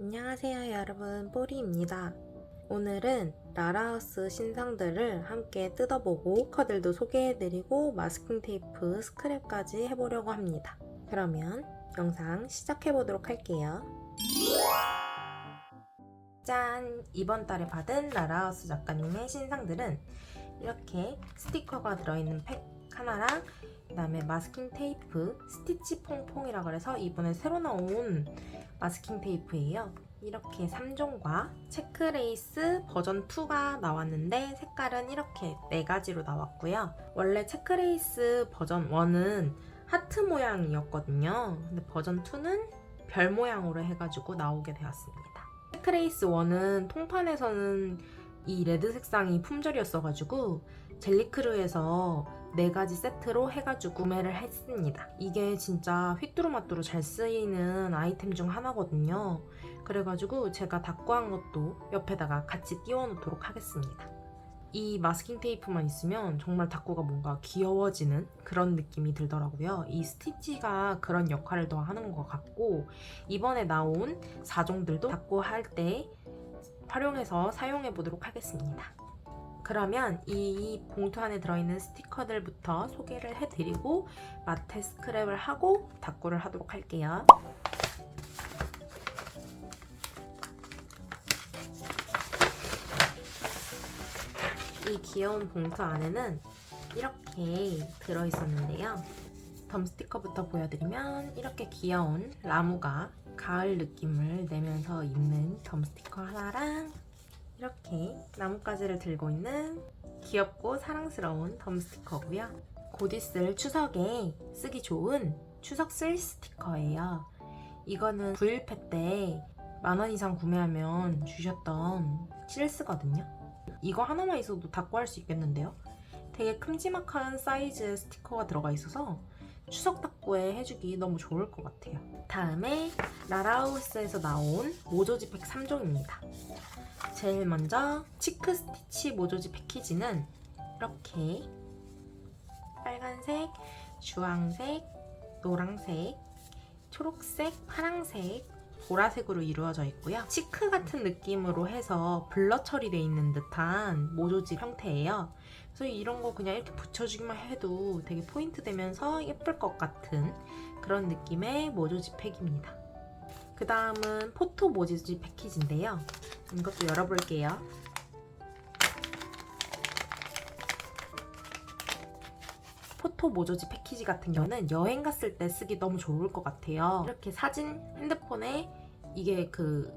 안녕하세요 여러분, 뽀리입니다. 오늘은 라라하우스 신상들을 함께 뜯어보고 스티커들도 소개해드리고 마스킹 테이프, 스크랩까지 해보려고 합니다. 그러면 영상 시작해보도록 할게요. 짠! 이번 달에 받은 라라하우스 작가님의 신상들은 이렇게 스티커가 들어있는 팩 하나랑 그 다음에 마스킹 테이프, 스티치 퐁퐁이라 그래서 이번에 새로 나온 마스킹 테이프예요. 이렇게 3종과 체크레이스 버전 2가 나왔는데 색깔은 이렇게 4가지로 나왔고요. 원래 체크레이스 버전 1은 하트 모양이었거든요. 근데 버전 2는 별 모양으로 해가지고 나오게 되었습니다. 체크레이스 1은 통판에서는 이 레드 색상이 품절이었어가지고 젤리크루에서 4가지 세트로 해가지고 구매를 했습니다. 이게 진짜 휘뚜루마뚜루 잘 쓰이는 아이템 중 하나거든요. 그래가지고 제가 다 구한 것도 옆에다가 같이 띄워 놓도록 하겠습니다. 이 마스킹 테이프만 있으면 정말 닭구가 뭔가 귀여워지는 그런 느낌이 들더라고요. 이 스티치가 그런 역할을 더 하는 것 같고, 이번에 나온 4종들도 닭구 할 때 활용해서 사용해 보도록 하겠습니다. 그러면 이 봉투 안에 들어있는 스티커들부터 소개를 해드리고 마테 스크랩을 하고 닭구를 하도록 할게요. 이 귀여운 봉투 안에는 이렇게 들어있었는데요. 덤 스티커부터 보여드리면 이렇게 귀여운 라무가 가을 느낌을 내면서 있는 덤 스티커 하나랑 이렇게 나뭇가지를 들고 있는 귀엽고 사랑스러운 덤 스티커고요. 곧 있을 추석에 쓰기 좋은 추석 쓸 스티커예요. 이거는 9.18 때 10,000원 이상 구매하면 주셨던 실스거든요. 이거 하나만 있어도 다 구할 수 있겠는데요? 되게 큼지막한 사이즈의 스티커가 들어가 있어서 추석 닭구에 해주기 너무 좋을 것 같아요. 다음에 라라하우스에서 나온 모조지 팩 3종입니다. 제일 먼저 치크 스티치 모조지 패키지는 이렇게 빨간색, 주황색, 노란색, 초록색, 파란색, 보라색으로 이루어져 있고요. 치크 같은 느낌으로 해서 블러 처리되어 있는 듯한 모조지 형태예요. 그래서 이런 거 그냥 이렇게 붙여주기만 해도 되게 포인트 되면서 예쁠 것 같은 그런 느낌의 모조지 팩입니다. 그 다음은 포토 모조지 패키지인데요. 이것도 열어볼게요. 포토 모조지 패키지 같은 경우는 여행 갔을 때 쓰기 너무 좋을 것 같아요. 이렇게 사진 핸드폰에 이게 그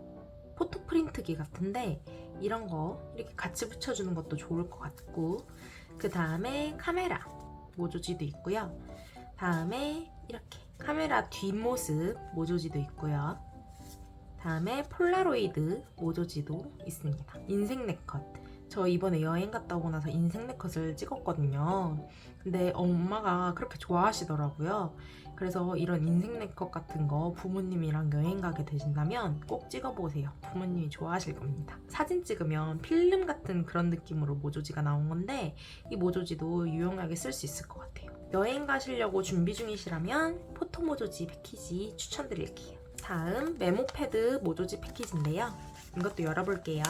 포토 프린트기 같은데 이런 거 이렇게 같이 붙여주는 것도 좋을 것 같고, 그 다음에 카메라 모조지도 있고요. 다음에 이렇게 카메라 뒷모습 모조지도 있고요. 다음에 폴라로이드 모조지도 있습니다. 인생 네컷. 저 이번에 여행 갔다 오고 나서 인생 네컷을 찍었거든요. 근데 엄마가 그렇게 좋아하시더라고요. 그래서 이런 인생 네컷 같은 거 부모님이랑 여행 가게 되신다면 꼭 찍어보세요. 부모님이 좋아하실 겁니다. 사진 찍으면 필름 같은 그런 느낌으로 모조지가 나온 건데 이 모조지도 유용하게 쓸 수 있을 것 같아요. 여행 가시려고 준비 중이시라면 포토 모조지 패키지 추천드릴게요. 다음 메모 패드 모조지 패키지인데요. 이것도 열어볼게요.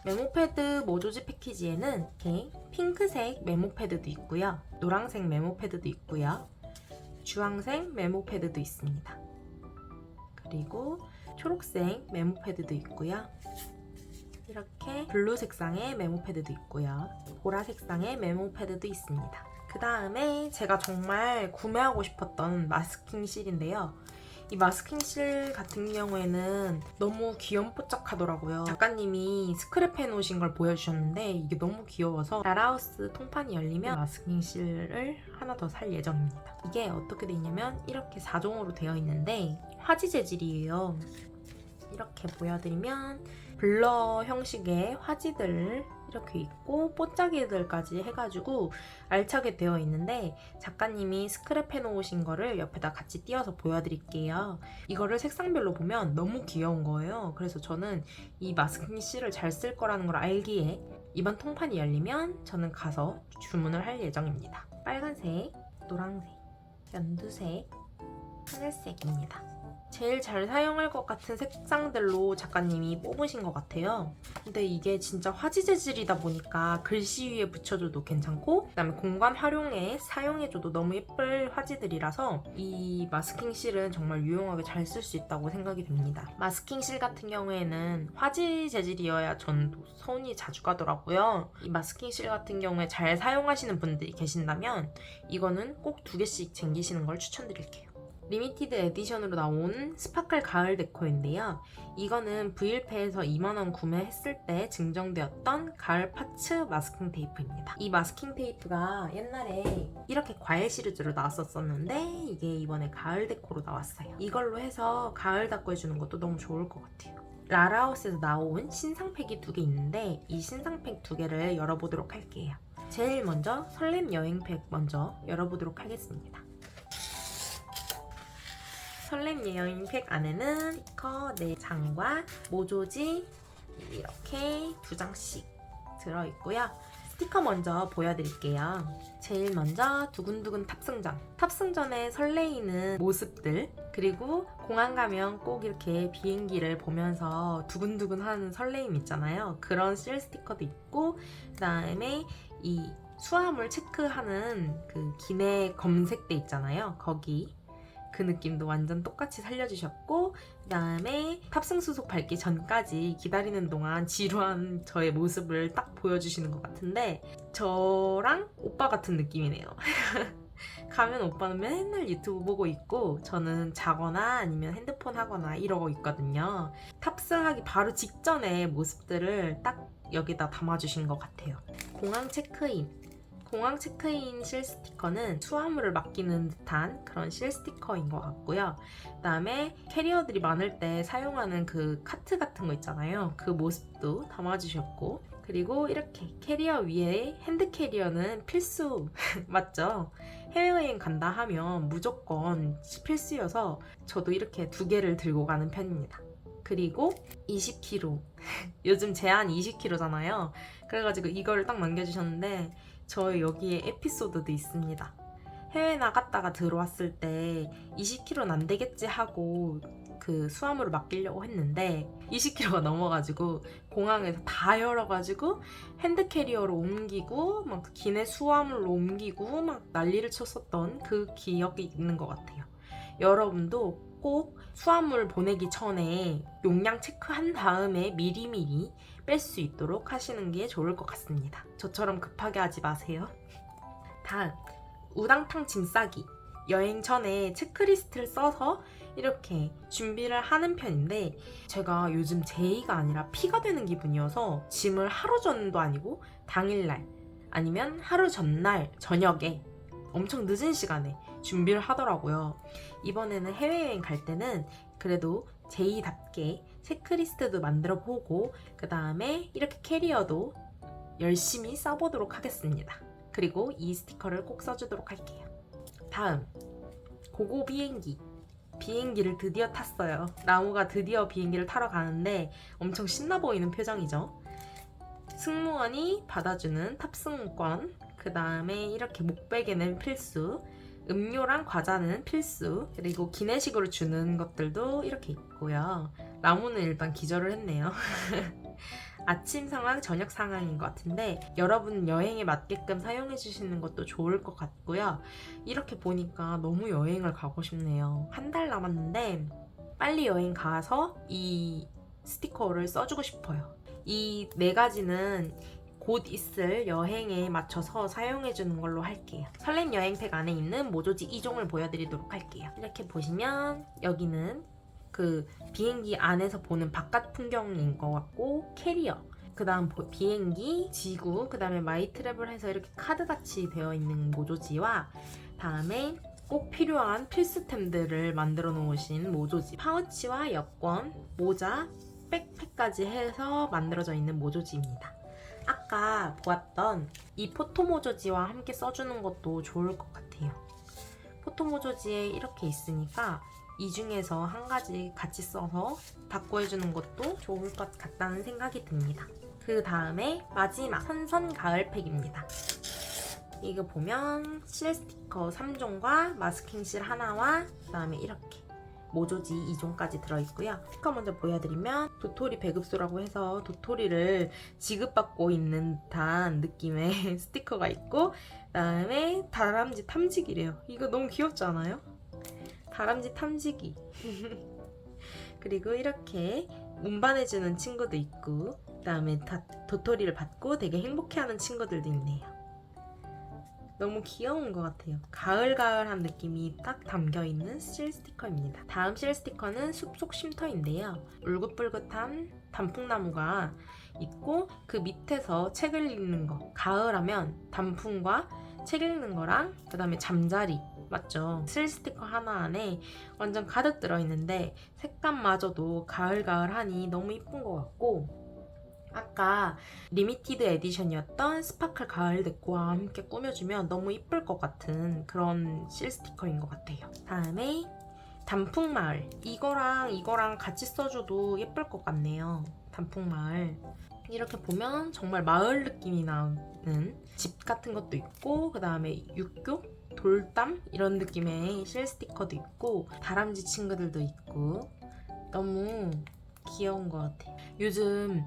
메모 패드 모조지 패키지에는 이렇게 핑크색 메모 패드도 있고요. 노란색 메모 패드도 있고요. 주황색 메모 패드도 있습니다. 그리고 초록색 메모 패드도 있고요. 이렇게 블루 색상의 메모 패드도 있고요. 보라 색상의 메모 패드도 있습니다. 그 다음에 제가 정말 구매하고 싶었던 마스킹 실인데요. 이 마스킹 실 같은 경우에는 너무 귀염뽀짝하더라고요. 작가님이 스크랩 해놓으신 걸 보여주셨는데 이게 너무 귀여워서 라라하우스 통판이 열리면 마스킹 실을 하나 더 살 예정입니다. 이게 어떻게 돼 있냐면 이렇게 4종으로 되어 있는데 화지 재질이에요. 이렇게 보여드리면 블러 형식의 화지들 이렇게 있고 뽀짝이들까지 해가지고 알차게 되어 있는데 작가님이 스크랩 해놓으신 거를 옆에다 같이 띄워서 보여드릴게요. 이거를 색상별로 보면 너무 귀여운 거예요. 그래서 저는 이 마스킹 실을 잘 쓸 거라는 걸 알기에 이번 통판이 열리면 저는 가서 주문을 할 예정입니다. 빨간색, 노란색, 연두색, 하늘색입니다. 제일 잘 사용할 것 같은 색상들로 작가님이 뽑으신 것 같아요. 근데 이게 진짜 화지 재질이다 보니까 글씨 위에 붙여줘도 괜찮고, 그다음에 공간 활용에 사용해줘도 너무 예쁠 화지들이라서 이 마스킹 실은 정말 유용하게 잘 쓸 수 있다고 생각이 듭니다. 마스킹 실 같은 경우에는 화지 재질이어야 전 손이 자주 가더라고요. 이 마스킹 실 같은 경우에 잘 사용하시는 분들이 계신다면 이거는 꼭 2개씩 챙기시는 걸 추천드릴게요. 리미티드 에디션으로 나온 스파클 가을 데코인데요. 이거는 브이일패에서 2만원 구매했을 때 증정되었던 가을 파츠 마스킹 테이프입니다. 이 마스킹 테이프가 옛날에 이렇게 과일 시리즈로 나왔었는데 이게 이번에 가을 데코로 나왔어요. 이걸로 해서 가을 닦고 해주는 것도 너무 좋을 것 같아요. 라라하우스에서 나온 신상팩이 2개 있는데 이 신상팩 2개를 열어보도록 할게요. 제일 먼저 설렘 여행팩 먼저 열어보도록 하겠습니다. 설렘 여행팩 안에는 스티커 4장과 모조지 이렇게 2장씩 들어있고요. 스티커 먼저 보여드릴게요. 제일 먼저 두근두근 탑승전. 탑승전에 설레이는 모습들, 그리고 공항 가면 꼭 이렇게 비행기를 보면서 두근두근 하는 설레임 있잖아요. 그런 실 스티커도 있고, 그 다음에 이 수화물 체크하는 그 기내 검색대 있잖아요. 거기 그 느낌도 완전 똑같이 살려주셨고, 그 다음에 탑승 수속 밟기 전까지 기다리는 동안 지루한 저의 모습을 딱 보여주시는 것 같은데 저랑 오빠 같은 느낌이네요. 가면 오빠는 맨날 유튜브 보고 있고 저는 자거나 아니면 핸드폰 하거나 이러고 있거든요. 탑승하기 바로 직전의 모습들을 딱 여기다 담아주신 것 같아요. 공항 체크인. 공항 체크인 실 스티커는 수화물을 맡기는 듯한 그런 실 스티커인 것 같고요. 그 다음에 캐리어들이 많을 때 사용하는 그 카트 같은 거 있잖아요. 그 모습도 담아주셨고, 그리고 이렇게 캐리어 위에 핸드 캐리어는 필수 맞죠? 해외여행 간다 하면 무조건 필수여서 저도 이렇게 2개를 들고 가는 편입니다. 그리고 20kg 요즘 제한 20kg잖아요. 그래가지고 이거를 딱 남겨주셨는데 저 여기에 에피소드도 있습니다. 해외 나갔다가 들어왔을 때 20kg는 안 되겠지 하고 그 수화물을 맡기려고 했는데 20kg가 넘어가지고 공항에서 다 열어가지고 핸드캐리어로 옮기고 막 기내 수화물로 옮기고 막 난리를 쳤었던 그 기억이 있는 것 같아요. 여러분도 꼭 수화물 보내기 전에 용량 체크한 다음에 미리미리 뺄 수 있도록 하시는 게 좋을 것 같습니다. 저처럼 급하게 하지 마세요. 다음, 우당탕 짐 싸기. 여행 전에 체크리스트를 써서 이렇게 준비를 하는 편인데 제가 요즘 제의가 아니라 피가 되는 기분이어서 짐을 하루 전도 아니고 당일날 아니면 하루 전날 저녁에 엄청 늦은 시간에 준비를 하더라고요. 이번에는 해외여행 갈 때는 그래도 제이답게 체크리스트도 만들어 보고 그 다음에 이렇게 캐리어도 열심히 써보도록 하겠습니다. 그리고 이 스티커를 꼭 써주도록 할게요. 다음, 고고 비행기. 비행기를 드디어 탔어요. 나무가 드디어 비행기를 타러 가는데 엄청 신나 보이는 표정이죠. 승무원이 받아주는 탑승권, 그 다음에 이렇게 목베개는 필수, 음료랑 과자는 필수, 그리고 기내식으로 주는 것들도 이렇게 있고요. 나무는 일단 기절을 했네요. 아침 상황, 저녁 상황인 것 같은데 여러분 여행에 맞게끔 사용해 주시는 것도 좋을 것 같고요. 이렇게 보니까 너무 여행을 가고 싶네요. 1달 남았는데 빨리 여행 가서 이 스티커를 써주고 싶어요. 이 4가지는 곧 있을 여행에 맞춰서 사용해주는 걸로 할게요. 설렘 여행팩 안에 있는 모조지 2종을 보여드리도록 할게요. 이렇게 보시면 여기는 그 비행기 안에서 보는 바깥 풍경인 것 같고, 캐리어, 그 다음 비행기, 지구, 그 다음에 마이 트래블 해서 이렇게 카드같이 되어 있는 모조지와 다음에 꼭 필요한 필수템들을 만들어 놓으신 모조지, 파우치와 여권, 모자, 백팩까지 해서 만들어져 있는 모조지입니다. 아까 보았던 이 포토 모조지와 함께 써주는 것도 좋을 것 같아요. 포토 모조지에 이렇게 있으니까 이 중에서 한 가지 같이 써서 바꿔주는 것도 좋을 것 같다는 생각이 듭니다. 그 다음에 마지막 선선 가을팩입니다. 이거 보면 실 스티커 3종과 마스킹 실 하나와 그다음에 이렇게 모조지 2종까지 들어있고요. 스티커 먼저 보여드리면 도토리 배급소라고 해서 도토리를 지급받고 있는 듯한 느낌의 스티커가 있고, 그다음에 다람쥐 탐지기래요. 이거 너무 귀엽지 않아요? 다람쥐 탐지기. 그리고 이렇게 운반해주는 친구도 있고, 그다음에 도토리를 받고 되게 행복해하는 친구들도 있네요. 너무 귀여운 것 같아요. 가을가을한 느낌이 딱 담겨있는 실 스티커입니다. 다음 실 스티커는 숲속 쉼터인데요. 울긋불긋한 단풍나무가 있고 그 밑에서 책을 읽는 거. 가을하면 단풍과 책 읽는 거랑 그 다음에 잠자리, 맞죠? 실 스티커 하나 안에 완전 가득 들어있는데 색감마저도 가을가을하니 너무 이쁜 것 같고, 아까 리미티드 에디션이었던 스파클 가을 데코와 함께 꾸며주면 너무 이쁠 것 같은 그런 실 스티커인 것 같아요. 다음에 단풍마을. 이거랑 같이 써줘도 예쁠 것 같네요. 단풍마을. 이렇게 보면 정말 마을 느낌이 나는 집 같은 것도 있고, 그 다음에 육교? 돌담? 이런 느낌의 실 스티커도 있고, 다람쥐 친구들도 있고, 너무 귀여운 것 같아요. 요즘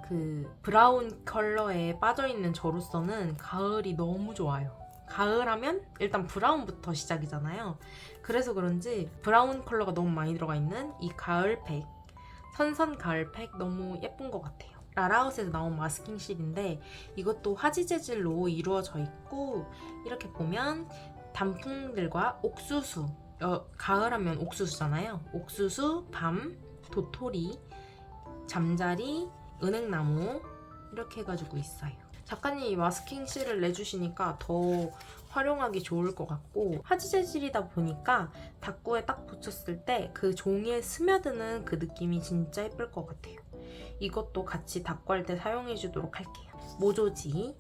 그 브라운 컬러에 빠져있는 저로서는 가을이 너무 좋아요. 가을하면 일단 브라운부터 시작이잖아요. 그래서 그런지 브라운 컬러가 너무 많이 들어가 있는 이 가을팩, 선선 가을팩 너무 예쁜 것 같아요. 라라웃에서 나온 마스킹 실인데 이것도 화지 재질로 이루어져 있고, 이렇게 보면 단풍들과 옥수수, 가을하면 옥수수잖아요. 옥수수, 밤, 도토리, 잠자리, 은행나무 이렇게 해가지고 있어요. 작가님이 마스킹 실을 내주시니까 더 활용하기 좋을 것 같고, 화지 재질이다 보니까 다꾸에 딱 붙였을 때 그 종이에 스며드는 그 느낌이 진짜 예쁠 것 같아요. 이것도 같이 다꾸할 때 사용해 주도록 할게요. 모조지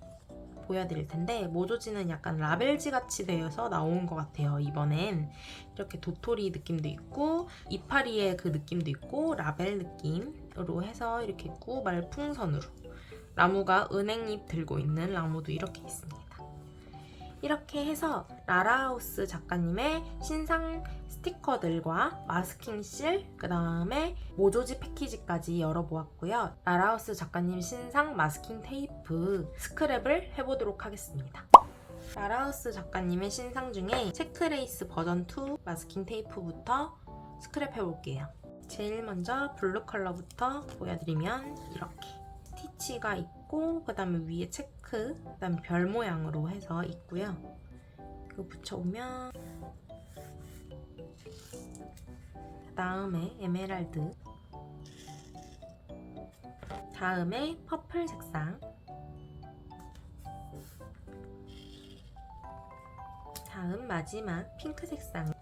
보여드릴 텐데, 모조지는 약간 라벨지 같이 되어서 나온 것 같아요. 이번엔 이렇게 도토리 느낌도 있고 이파리의 그 느낌도 있고 라벨 느낌으로 해서 이렇게 있고, 말풍선으로 나무가 은행잎 들고 있는 나무도 이렇게 있습니다. 이렇게 해서 라라하우스 작가님의 신상 스티커들과 마스킹 실, 그 다음에 모조지 패키지까지 열어보았고요. 라라하우스 작가님 신상 마스킹 테이프 스크랩을 해보도록 하겠습니다. 라라하우스 작가님의 신상 중에 체크레이스 버전 2 마스킹 테이프부터 스크랩 해볼게요. 제일 먼저 블루 컬러부터 보여드리면 이렇게 스티치가 있고, 그 다음에 위에 체크, 그 다음에 별 모양으로 해서 있고요. 이거 붙여보면, 그 다음에 에메랄드, 다음에 퍼플 색상, 다음 마지막 핑크 색상.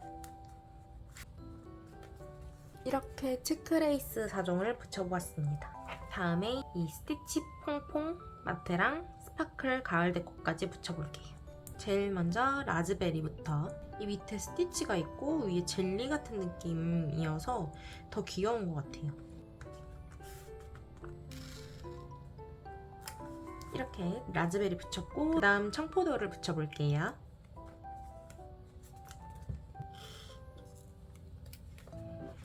이렇게 체크레이스 4종을 붙여보았습니다. 다음에 이 스티치 퐁퐁 마테랑 스파클 가을 데코까지 붙여볼게요. 제일 먼저 라즈베리부터. 이 밑에 스티치가 있고 위에 젤리 같은 느낌이어서 더 귀여운 것 같아요. 이렇게 라즈베리 붙였고, 그 다음 청포도를 붙여볼게요.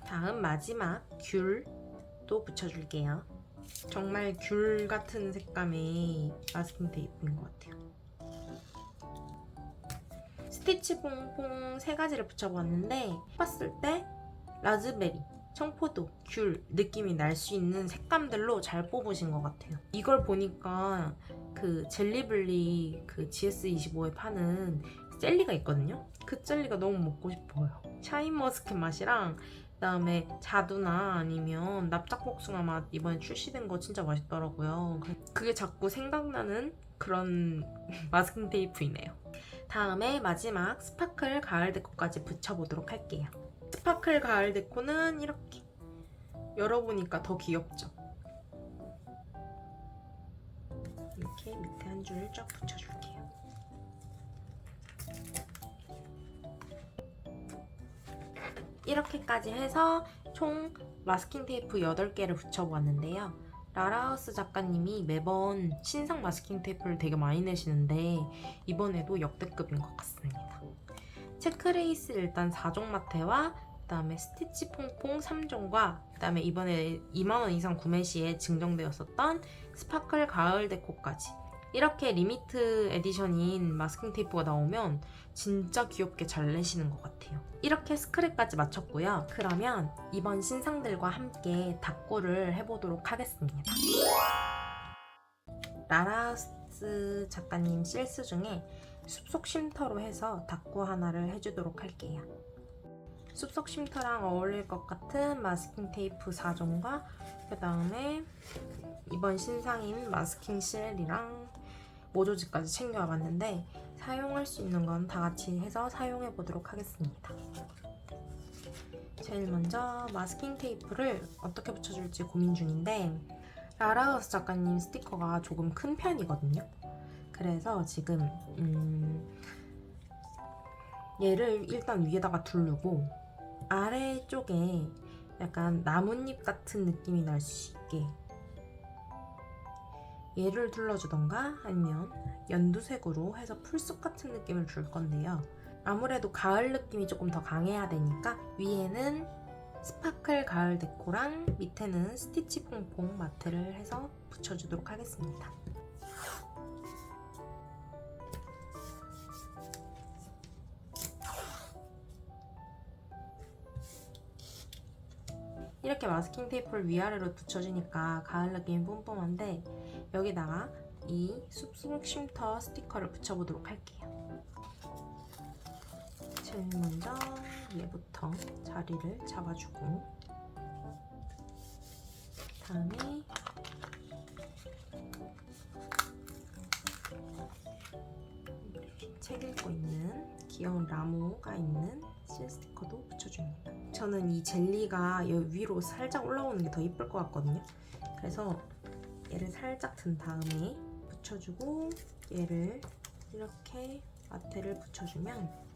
다음 마지막 귤도 붙여줄게요. 정말 귤 같은 색감의 마스킹 테이프인 것 같아요. 스티치 퐁퐁 3가지를 붙여보았는데, 봤을 때 라즈베리, 청포도, 귤 느낌이 날 수 있는 색감들로 잘 뽑으신 것 같아요. 이걸 보니까 그 젤리블리 그 GS25에 파는 젤리가 있거든요. 그 젤리가 너무 먹고 싶어요. 샤인머스켓 맛이랑 그다음에 자두나 아니면 납작복숭아 맛 이번에 출시된 거 진짜 맛있더라고요. 그게 자꾸 생각나는 그런 마스킹 테이프이네요. 다음에 마지막 스파클 가을 데코까지 붙여보도록 할게요. 스파클 가을 데코는 이렇게 열어보니까 더 귀엽죠? 이렇게 밑에 한 줄 쫙 붙여줄게요. 이렇게까지 해서 총 마스킹 테이프 8개를 붙여보았는데요. 라라하우스 작가님이 매번 신상 마스킹 테이프를 되게 많이 내시는데 이번에도 역대급인 것 같습니다. 체크레이스 일단 4종 마테와 그다음에 스티치 퐁퐁 3종과 그다음에 이번에 2만원 이상 구매 시에 증정되었었던 스파클 가을 데코까지 이렇게 리미트 에디션인 마스킹 테이프가 나오면 진짜 귀엽게 잘 내시는 것 같아요. 이렇게 스크랩까지 마쳤고요. 그러면 이번 신상들과 함께 닦고를 해보도록 하겠습니다. 라라하우스 작가님 실수 중에 숲속 쉼터로 해서 닦고 하나를 해주도록 할게요. 숲속 쉼터랑 어울릴 것 같은 마스킹 테이프 4종과 그 다음에 이번 신상인 마스킹 실이랑 모조지까지 챙겨와 봤는데 사용할 수 있는 건 다 같이 해서 사용해 보도록 하겠습니다. 제일 먼저 마스킹 테이프를 어떻게 붙여줄지 고민 중인데 라라하우스 작가님 스티커가 조금 큰 편이거든요. 그래서 지금 얘를 일단 위에다가 두르고 아래쪽에 약간 나뭇잎 같은 느낌이 날 수 있게 얘를 둘러주던가 아니면 연두색으로 해서 풀숲 같은 느낌을 줄 건데요. 아무래도 가을 느낌이 조금 더 강해야 되니까 위에는 스파클 가을 데코랑 밑에는 스티치 퐁퐁 마트를 해서 붙여주도록 하겠습니다. 이렇게 마스킹 테이프를 위아래로 붙여주니까 가을 느낌이 뿜뿜한데 여기다가 이 숲속 쉼터 스티커를 붙여보도록 할게요. 제일 먼저 얘부터 자리를 잡아주고 다음에 책 읽고 있는 귀여운 라무가 있는 실 스티커도 붙여줍니다. 저는 이 젤리가 여기 위로 살짝 올라오는 게 더 예쁠 것 같거든요. 그래서 얘를 살짝 든 다음에 붙여주고 얘를 이렇게 마테를 붙여주면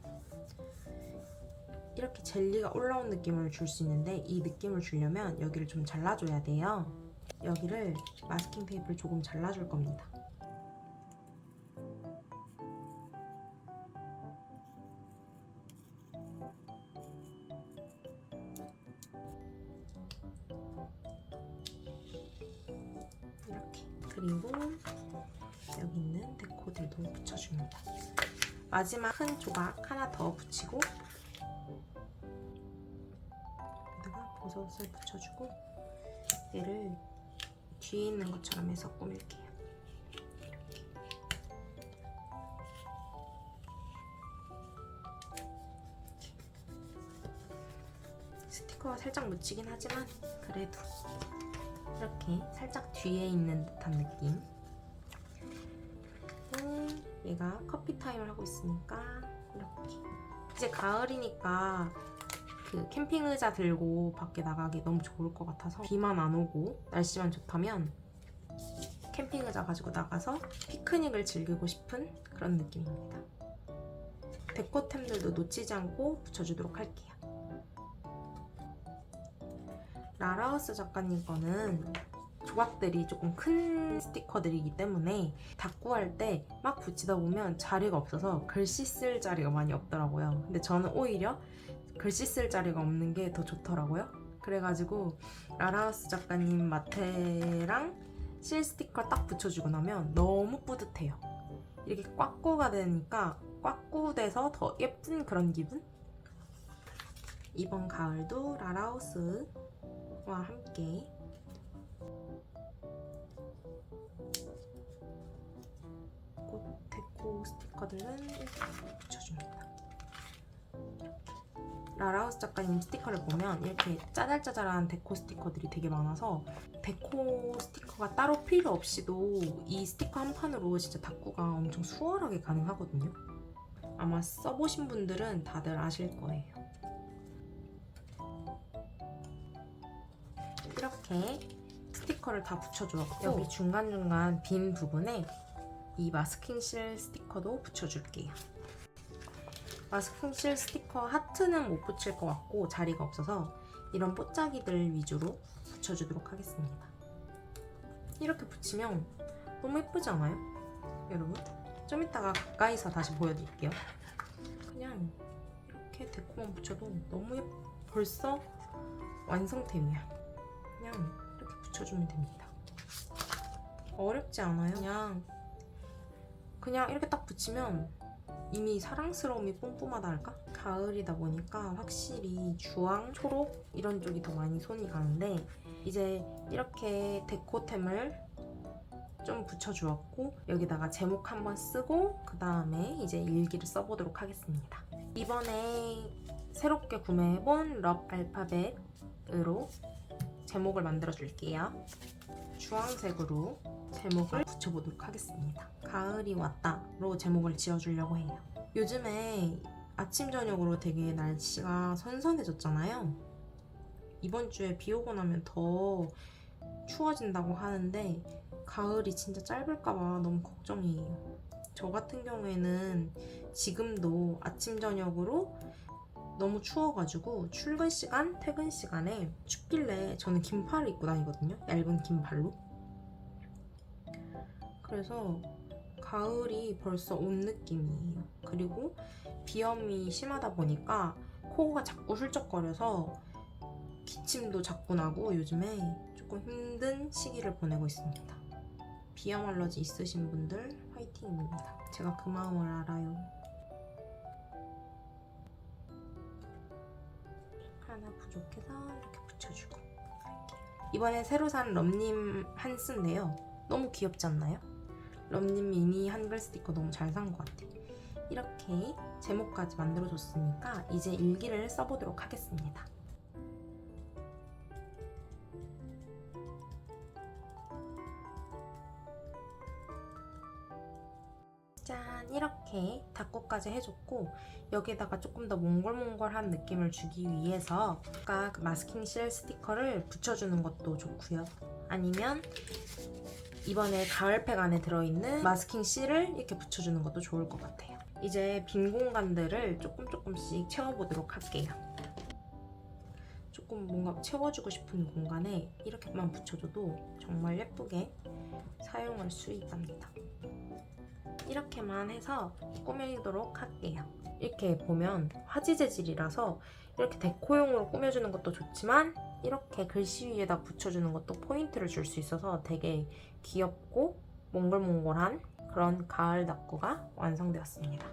이렇게 젤리가 올라온 느낌을 줄 수 있는데 이 느낌을 주려면 여기를 좀 잘라줘야 돼요. 여기를 마스킹 테이프를 조금 잘라줄 겁니다. 이렇게. 그리고 여기 있는 데코들도 붙여줍니다. 마지막 큰 조각 하나 더 붙이고 여기다가 버섯을 붙여주고 얘를 뒤에 있는 것처럼 해서 꾸밀게요. 이렇게. 스티커가 살짝 묻히긴 하지만 그래도 이렇게 살짝 뒤에 있는 듯한 느낌. 얘가 커피 타임을 하고 있으니까 이렇게. 이제 가을이니까 그 캠핑 의자 들고 밖에 나가기 너무 좋을 것 같아서 비만 안 오고 날씨만 좋다면 캠핑 의자 가지고 나가서 피크닉을 즐기고 싶은 그런 느낌입니다. 데코템들도 놓치지 않고 붙여주도록 할게요. 라라하우스 작가님 거는 조각들이 조금 큰 스티커들이기 때문에 닦고 때 막 붙이다 보면 자리가 없어서 글씨 쓸 자리가 많이 없더라고요. 근데 저는 오히려 글씨 쓸 자리가 없는 게 더 좋더라고요. 그래가지고 라라하우스 작가님 마테랑 실 스티커 딱 붙여주고 나면 너무 뿌듯해요. 이렇게 꽉꾸가 되니까 꽉꾸돼서 더 예쁜 그런 기분? 이번 가을도 라라하우스와 함께 데코 스티커들은 이렇게 붙여줍니다. 라라하우스 작가님 스티커를 보면 이렇게 짜잘짜잘한 데코 스티커들이 되게 많아서 데코 스티커가 따로 필요 없이도 이 스티커 한 판으로 진짜 닦고가 엄청 수월하게 가능하거든요. 아마 써보신 분들은 다들 아실 거예요. 이렇게 스티커를 다 붙여주었고 여기 중간중간 빈 부분에 이 마스킹 실 스티커도 붙여줄게요. 마스킹 실 스티커 하트는 못 붙일 것 같고 자리가 없어서 이런 뽀짝이들 위주로 붙여주도록 하겠습니다. 이렇게 붙이면 너무 예쁘지 않아요? 여러분? 좀 이따가 가까이서 다시 보여드릴게요. 그냥 이렇게 데코만 붙여도 너무 벌써 완성템이야. 그냥 이렇게 붙여주면 됩니다. 어렵지 않아요. 그냥 이렇게 딱 붙이면 이미 사랑스러움이 뿜뿜하다 할까? 가을이다 보니까 확실히 주황, 초록 이런 쪽이 더 많이 손이 가는데 이제 이렇게 데코템을 좀 붙여주었고 여기다가 제목 한번 쓰고 그 다음에 이제 일기를 써보도록 하겠습니다. 이번에 새롭게 구매해본 럽 알파벳으로 제목을 만들어 줄게요. 주황색으로 제목을 붙여보도록 하겠습니다. 가을이 왔다로 제목을 지어주려고 해요. 요즘에 아침 저녁으로 되게 날씨가 선선해졌잖아요. 이번 주에 비 오고 나면 더 추워진다고 하는데 가을이 진짜 짧을까봐 너무 걱정이에요. 저 같은 경우에는 지금도 아침 저녁으로 너무 추워가지고 출근 시간, 퇴근 시간에 춥길래 저는 긴팔을 입고 다니거든요. 얇은 긴팔로. 그래서 가을이 벌써 온 느낌이에요. 그리고 비염이 심하다 보니까 코가 자꾸 훌쩍거려서 기침도 자꾸 나고 요즘에 조금 힘든 시기를 보내고 있습니다. 비염 알러지 있으신 분들 화이팅입니다. 제가 그 마음을 알아요. 하나 부족해서 이렇게 붙여주고 이번에 새로 산 럼님 한스인데요. 너무 귀엽지 않나요? 럼님 미니 한글 스티커 너무 잘 산 것 같아요. 이렇게 제목까지 만들어줬으니까 이제 일기를 써보도록 하겠습니다. 짠! 이렇게 닦고까지 해줬고 여기에다가 조금 더 몽골몽골한 느낌을 주기 위해서 아까 그 마스킹 실 스티커를 붙여주는 것도 좋고요. 아니면 이번에 가을팩 안에 들어있는 마스킹 실을 이렇게 붙여주는 것도 좋을 것 같아요. 이제 빈 공간들을 조금씩 채워보도록 할게요. 조금 뭔가 채워주고 싶은 공간에 이렇게만 붙여줘도 정말 예쁘게 사용할 수 있답니다. 이렇게만 해서 꾸미도록 할게요. 이렇게 보면 화지 재질이라서 이렇게 데코용으로 꾸며주는 것도 좋지만 이렇게 글씨 위에다 붙여주는 것도 포인트를 줄 수 있어서 되게 귀엽고 몽글몽글한 그런 가을 다꾸가 완성되었습니다.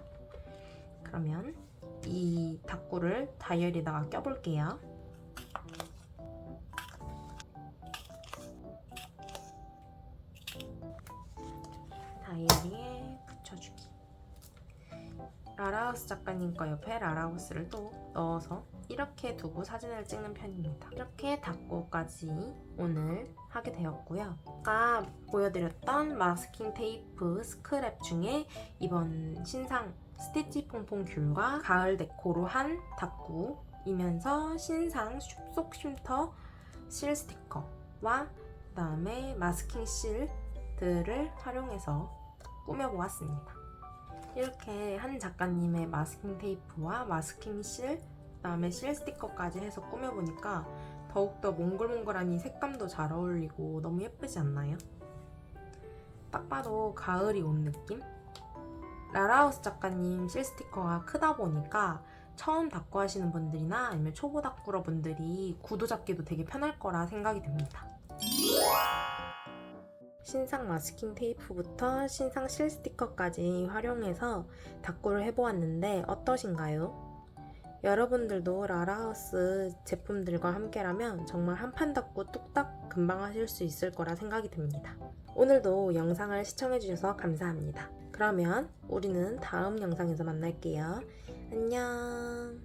그러면 이 다꾸를 다이어리에다가 껴볼게요. 다이어리에 붙여주기. 라라우스 작가님 거 옆에 라라우스를 또 넣어서 이렇게 두고 사진을 찍는 편입니다. 이렇게 닫고까지 오늘 하게 되었고요. 아까 보여드렸던 마스킹 테이프 스크랩 중에 이번 신상 스티치 퐁퐁 귤과 가을 데코로 한 닫고이면서 신상 숲속 쉼터 실 스티커와 그 다음에 마스킹 실들을 활용해서 꾸며보았습니다. 이렇게 한 작가님의 마스킹 테이프와 마스킹 실, 그 다음에 실 스티커까지 해서 꾸며보니까 더욱더 몽글몽글하니 색감도 잘 어울리고 너무 예쁘지 않나요? 딱 봐도 가을이 온 느낌? 라라우스 작가님 실 스티커가 크다 보니까 처음 닦고 하시는 분들이나 아니면 초보 닦구러 분들이 구도 잡기도 되게 편할 거라 생각이 듭니다. 신상 마스킹 테이프부터 신상 실 스티커까지 활용해서 닦구를 해보았는데 어떠신가요? 여러분들도 라라하우스 제품들과 함께라면 정말 한판 닦고 뚝딱 금방 하실 수 있을 거라 생각이 듭니다. 오늘도 영상을 시청해주셔서 감사합니다. 그러면 우리는 다음 영상에서 만날게요. 안녕.